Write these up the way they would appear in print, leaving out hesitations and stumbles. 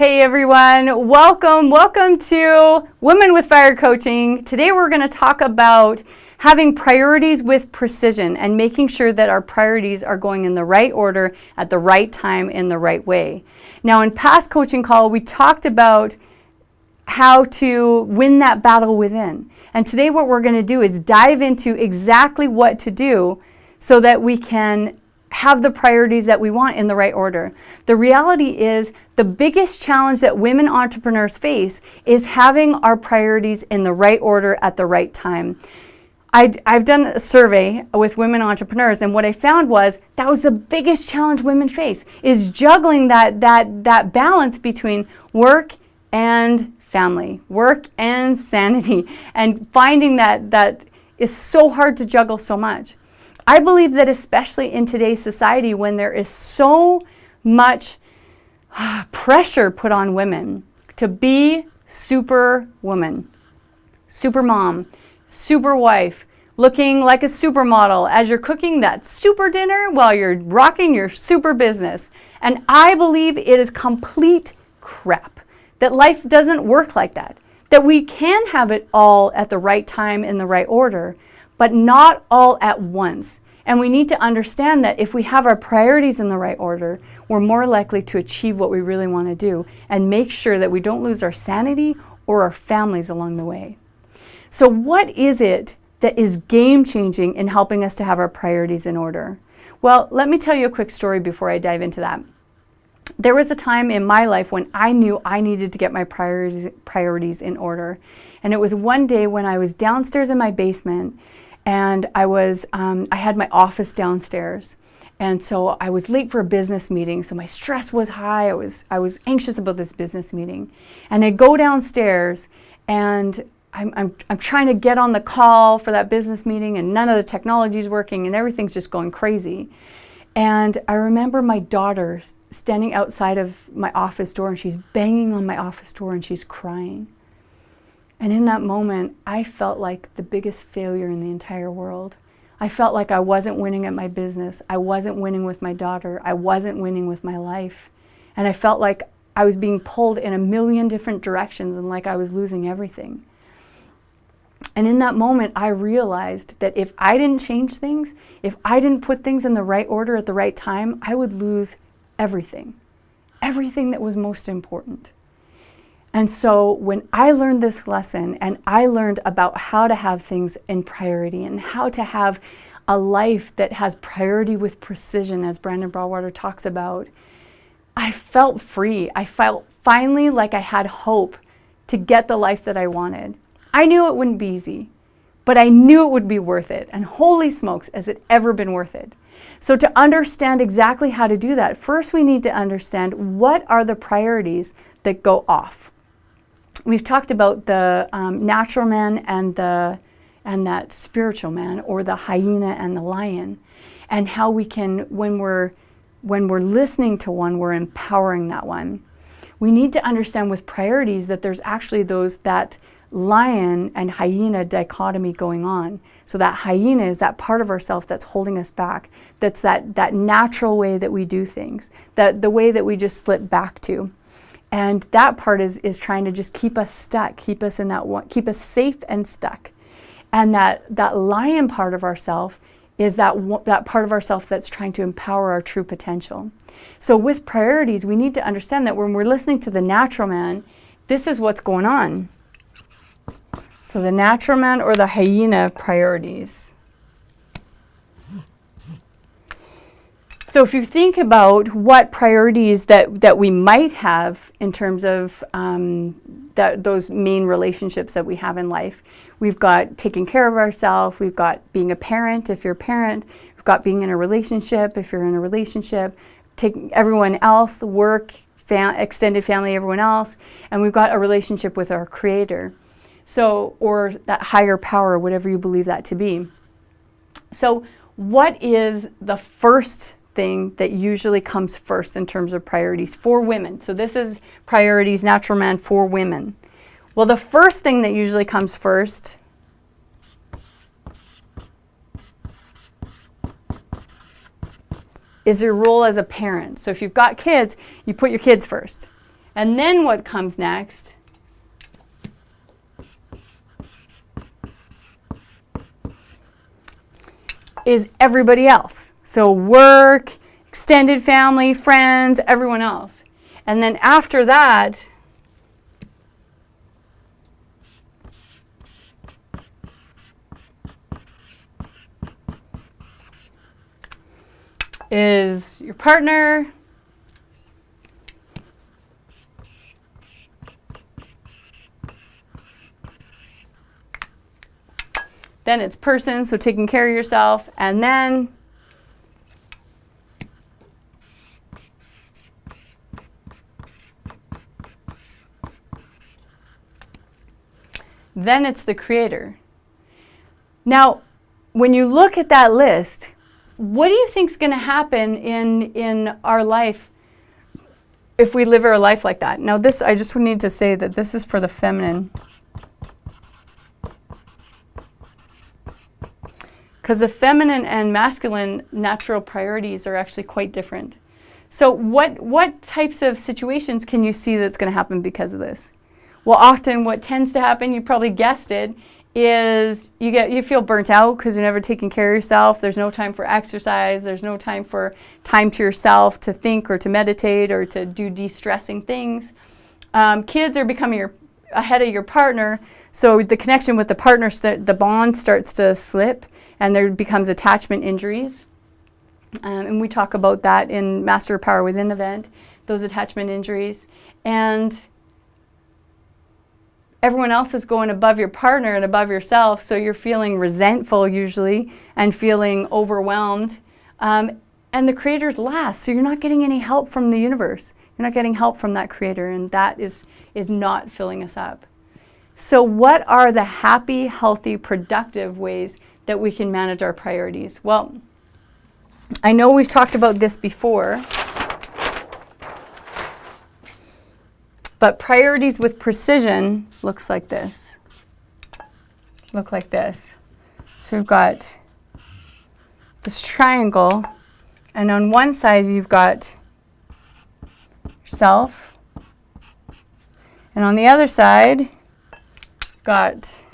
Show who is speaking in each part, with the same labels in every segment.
Speaker 1: Hey everyone, welcome to Women with Fire Coaching. Today we're going to talk about having priorities with precision and making sure that our priorities are going in the right order at the right time in the right way. Now in past coaching call we talked about how to win that battle within. And today what we're going to do is dive into exactly what to do so that we can have the priorities that we want in the right order. The reality is the biggest challenge that women entrepreneurs face is having our priorities in the right order at the right time. I've done a survey with women entrepreneurs, and what I found was that was the biggest challenge women face, is juggling that balance between work and family, work and sanity, and finding that is so hard to juggle so much. I believe that especially in today's society, when there is so much pressure put on women to be super woman, super mom, super wife, looking like a supermodel as you're cooking that super dinner while you're rocking your super business. And I believe it is complete crap, that life doesn't work like that, that we can have it all at the right time in the right order, but not all at once. And we need to understand that if we have our priorities in the right order, we're more likely to achieve what we really want to do and make sure that we don't lose our sanity or our families along the way. So what is it that is game-changing in helping us to have our priorities in order? Well, let me tell you a quick story before I dive into that. There was a time in my life when I knew I needed to get my priorities in order. And it was one day when I was downstairs in my basement, and I had my office downstairs, and so I was late for a business meeting, so my stress was high. I was anxious about this business meeting, and I go downstairs, and I'm trying to get on the call for that business meeting, and none of the technology is working, and everything's just going crazy. And I remember my daughter standing outside of my office door, and she's banging on my office door, and she's crying. And in that moment, I felt like the biggest failure in the entire world. I felt like I wasn't winning at my business. I wasn't winning with my daughter. I wasn't winning with my life. And I felt like I was being pulled in a million different directions and like I was losing everything. And in that moment, I realized that if I didn't change things, if I didn't put things in the right order at the right time, I would lose everything that was most important. And so when I learned this lesson and I learned about how to have things in priority and how to have a life that has priority with precision, as Brandon Broadwater talks about, I felt free. I felt finally like I had hope to get the life that I wanted. I knew it wouldn't be easy, but I knew it would be worth it. And holy smokes, has it ever been worth it? So to understand exactly how to do that, first we need to understand what are the priorities that go off. We've talked about the natural man and that spiritual man, or the hyena and the lion, and how we can, when we're listening to one, we're empowering that one. We need to understand with priorities that there's actually that lion and hyena dichotomy going on. So that hyena is that part of ourselves that's holding us back. That's that natural way that we do things, the way that we just slip back to. And that part is trying to just keep us stuck, keep us in that one, keep us safe and stuck. And that lion part of ourself is that part of ourself that's trying to empower our true potential. So with priorities, we need to understand that when we're listening to the natural man, this is what's going on. So the natural man or the hyena priorities. So if you think about what priorities that we might have in terms of those main relationships that we have in life, we've got taking care of ourselves, we've got being a parent if you're a parent, we've got being in a relationship if you're in a relationship, taking everyone else, work, extended family, everyone else, and we've got a relationship with our Creator. So, or that higher power, whatever you believe that to be. So what is the first thing that usually comes first in terms of priorities for women? So this is priorities, natural man for women. Well, the first thing that usually comes first is your role as a parent. So if you've got kids, you put your kids first. And then what comes next is everybody else. So work, extended family, friends, everyone else. And then after that is your partner, then it's person, so taking care of yourself, and then it's the creator. Now, when you look at that list, what do you think is going to happen in our life if we live our life like that? Now this, I just need to say that this is for the feminine. Because the feminine and masculine natural priorities are actually quite different. So what types of situations can you see that's going to happen because of this? Well, often what tends to happen, you probably guessed it, is you feel burnt out because you're never taking care of yourself. There's no time for exercise. There's no time to yourself to think or to meditate or to do de-stressing things. Kids are becoming ahead of your partner, so the connection with the partner, the bond starts to slip, and there becomes attachment injuries. And we talk about that in Master Power Within event, those attachment injuries. And everyone else is going above your partner and above yourself, so you're feeling resentful usually and feeling overwhelmed. And the creator's last, so you're not getting any help from the universe. You're not getting help from that creator, and that is not filling us up. So what are the happy, healthy, productive ways that we can manage our priorities? Well, I know we've talked about this before, but priorities with precision looks like this. Look like this. So we've got this triangle, and on one side you've got yourself, and on the other side got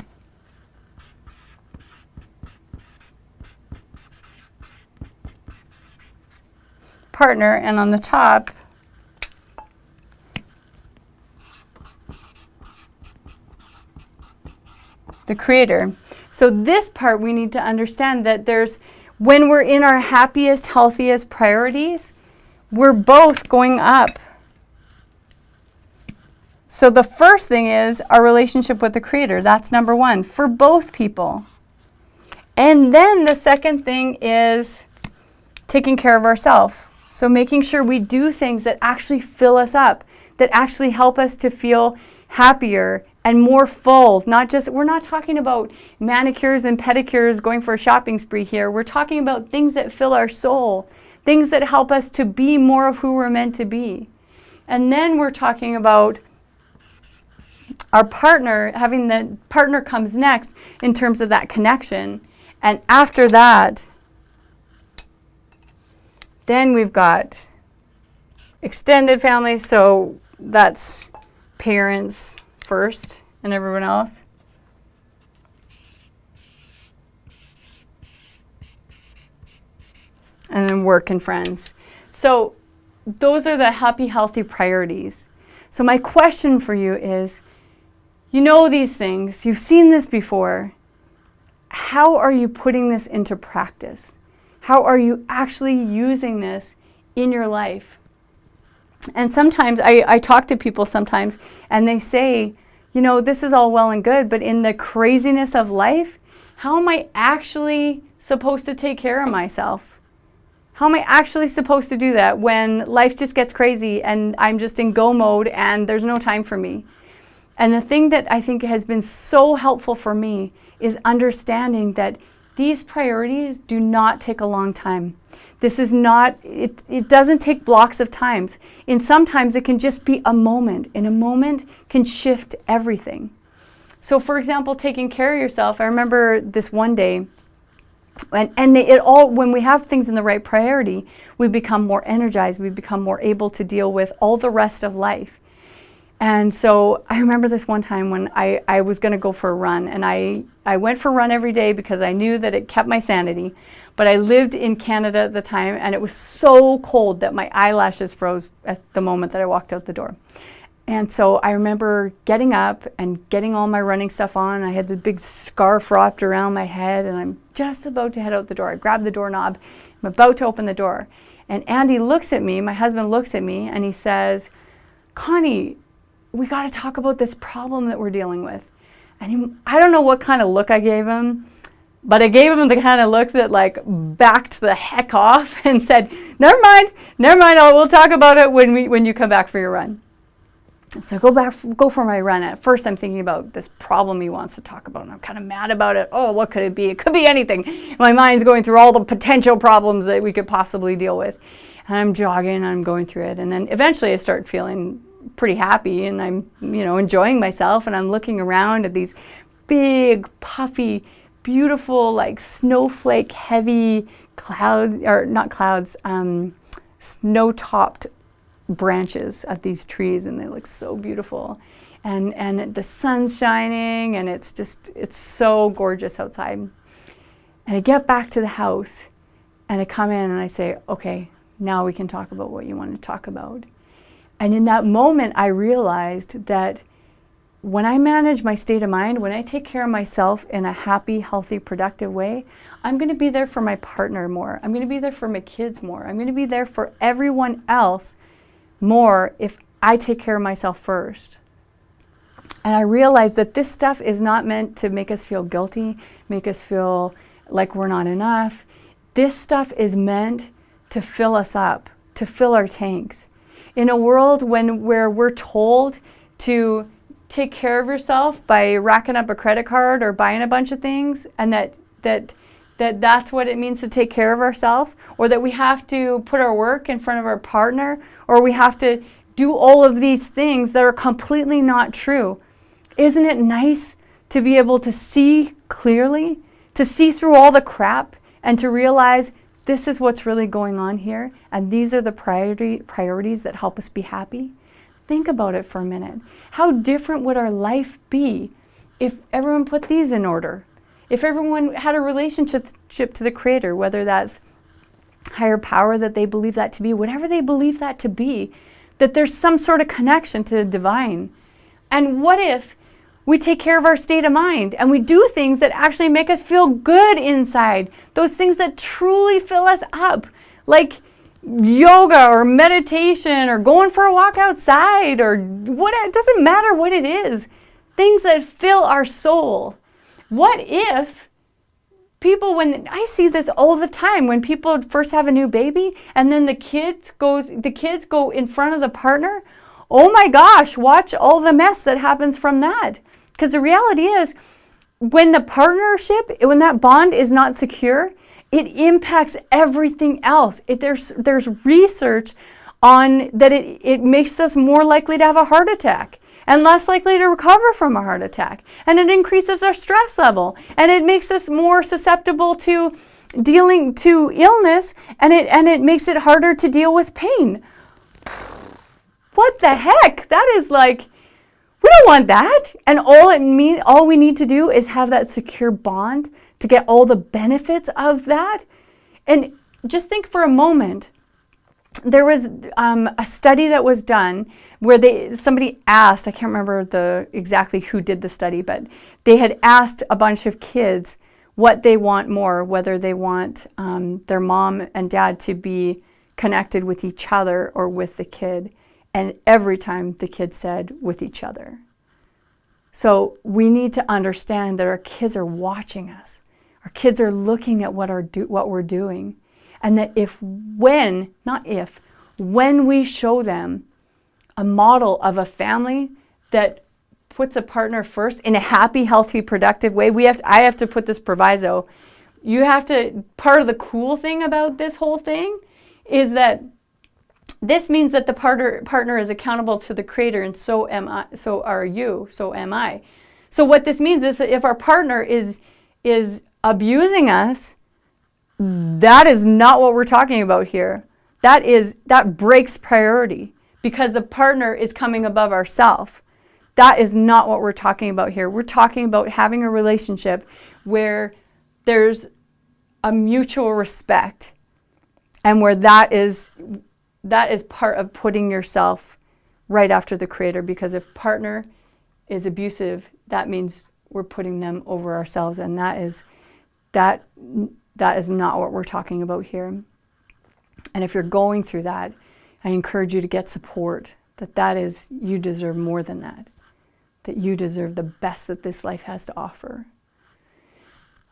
Speaker 1: partner, and on the top the creator. So this part we need to understand that when we're in our happiest, healthiest priorities, we're both going up. So the first thing is our relationship with the creator. That's number one for both people. And then the second thing is taking care of ourselves. So making sure we do things that actually fill us up, that actually help us to feel happier and more full. We're not talking about manicures and pedicures, going for a shopping spree here. We're talking about things that fill our soul, things that help us to be more of who we're meant to be. And then we're talking about our partner, having the partner comes next in terms of that connection. And after that, then we've got extended family, so that's parents first and everyone else. And then work and friends. So those are the happy, healthy priorities. So my question for you is, you know these things, you've seen this before. How are you putting this into practice? How are you actually using this in your life? And sometimes I talk to people sometimes and they say, you know, this is all well and good, but in the craziness of life, how am I actually supposed to take care of myself? How am I actually supposed to do that when life just gets crazy and I'm just in go mode and there's no time for me? And the thing that I think has been so helpful for me is understanding that these priorities do not take a long time. This is not, it doesn't take blocks of times. And sometimes it can just be a moment. And a moment can shift everything. So for example, taking care of yourself, I remember this one day, when we have things in the right priority, we become more energized, we become more able to deal with all the rest of life. And so I remember this one time when I was going to go for a run, and I went for a run every day because I knew that it kept my sanity. But I lived in Canada at the time, and it was so cold that my eyelashes froze at the moment that I walked out the door. And so I remember getting up and getting all my running stuff on. I had the big scarf wrapped around my head, and I'm just about to head out the door. I grabbed the doorknob. I'm about to open the door. And Andy looks at me, my husband looks at me, and he says, "Connie, we got to talk about this problem that we're dealing with." And I don't know what kind of look I gave him, but I gave him the kind of look that like backed the heck off and said, never mind, we'll talk about it when you come back for your run. So I go for my run. At first I'm thinking about this problem he wants to talk about, and I'm kind of mad about it. Oh, what could it be? It could be anything. My mind's going through all the potential problems that we could possibly deal with. And I'm jogging, I'm going through it, and then eventually I start feeling pretty happy, and I'm enjoying myself, and I'm looking around at these big, puffy, beautiful, like snowflake heavy clouds, or not clouds, snow-topped branches of these trees, and they look so beautiful, and the sun's shining, and it's so gorgeous outside. And I get back to the house, and I come in and I say, okay, now we can talk about what you want to talk about. And in that moment I realized that when I manage my state of mind, when I take care of myself in a happy, healthy, productive way, I'm going to be there for my partner more. I'm going to be there for my kids more. I'm going to be there for everyone else more if I take care of myself first. And I realized that this stuff is not meant to make us feel guilty, make us feel like we're not enough. This stuff is meant to fill us up, to fill our tanks. In a world where we're told to take care of yourself by racking up a credit card or buying a bunch of things, and that's what it means to take care of ourselves, or that we have to put our work in front of our partner, or we have to do all of these things that are completely not true. Isn't it nice to be able to see clearly, to see through all the crap, and to realize this is what's really going on here, and these are the priorities that help us be happy? Think about it for a minute. How different would our life be if everyone put these in order? If everyone had a relationship to the Creator, whether that's higher power that they believe that to be, whatever they believe that to be, that there's some sort of connection to the divine. And what if we take care of our state of mind and we do things that actually make us feel good inside, those things that truly fill us up, like yoga or meditation or going for a walk outside, or what, it doesn't matter what it is, things that fill our soul. What if people, when I see this all the time, when people first have a new baby and then the kids go in front of the partner, oh my gosh, watch all the mess that happens from that. Because the reality is, when the partnership, when that bond is not secure, it impacts everything else. There's research on that it makes us more likely to have a heart attack and less likely to recover from a heart attack. And it increases our stress level, and it makes us more susceptible to dealing to illness, and it makes it harder to deal with pain. What the heck? That is like, we don't want that. And all we need to do is have that secure bond to get all the benefits of that. And just think for a moment, there was a study that was done where somebody asked, I can't remember exactly who did the study, but they had asked a bunch of kids what they want more, whether they want their mom and dad to be connected with each other or with the kid. And every time the kid said with each other. So we need to understand that our kids are watching us. Our kids are looking at what we're doing. And that when we show them a model of a family that puts a partner first in a happy, healthy, productive way, I have to put this proviso. Part of the cool thing about this whole thing is that this means that the partner is accountable to the Creator, and so are you, so am I. So what this means is that if our partner is abusing us, that is not what we're talking about here. That breaks priority, because the partner is coming above ourselves. That is not what we're talking about here. We're talking about having a relationship where there's a mutual respect, and where that is part of putting yourself right after the Creator. Because if partner is abusive, that means we're putting them over ourselves, and that is not what we're talking about here. And if you're going through that, I encourage you to get support. That is, you deserve more than that. That you deserve the best that this life has to offer.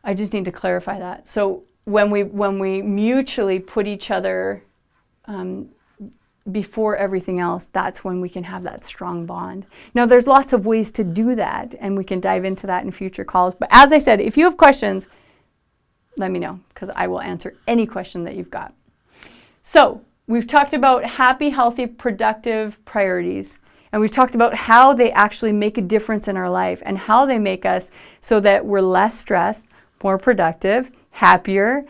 Speaker 1: I just need to clarify that. So when we mutually put each other before everything else, that's when we can have that strong bond. Now, there's lots of ways to do that, and we can dive into that in future calls. But as I said, if you have questions, let me know, because I will answer any question that you've got. So we've talked about happy, healthy, productive priorities. And we've talked about how they actually make a difference in our life, and how they make us so that we're less stressed, more productive, happier,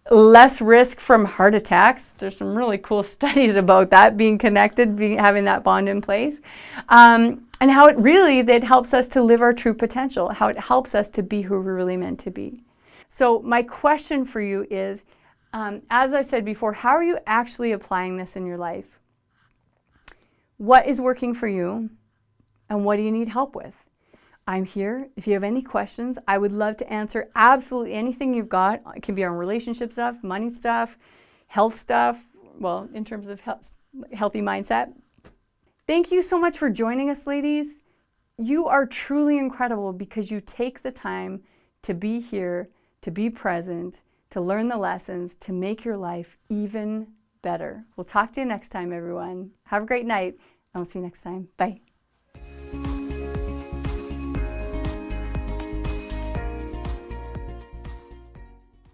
Speaker 1: less risk from heart attacks. There's some really cool studies about that, being connected, having that bond in place. And how that helps us to live our true potential, how it helps us to be who we're really meant to be. So my question for you is, as I said before, how are you actually applying this in your life? What is working for you, and what do you need help with? I'm here. If you have any questions, I would love to answer absolutely anything you've got. It can be on relationship stuff, money stuff, health stuff, well, in terms of healthy mindset. Thank you so much for joining us, ladies. You are truly incredible because you take the time to be here, to be present, to learn the lessons, to make your life even better. We'll talk to you next time, everyone. Have a great night, and we'll see you next time. Bye.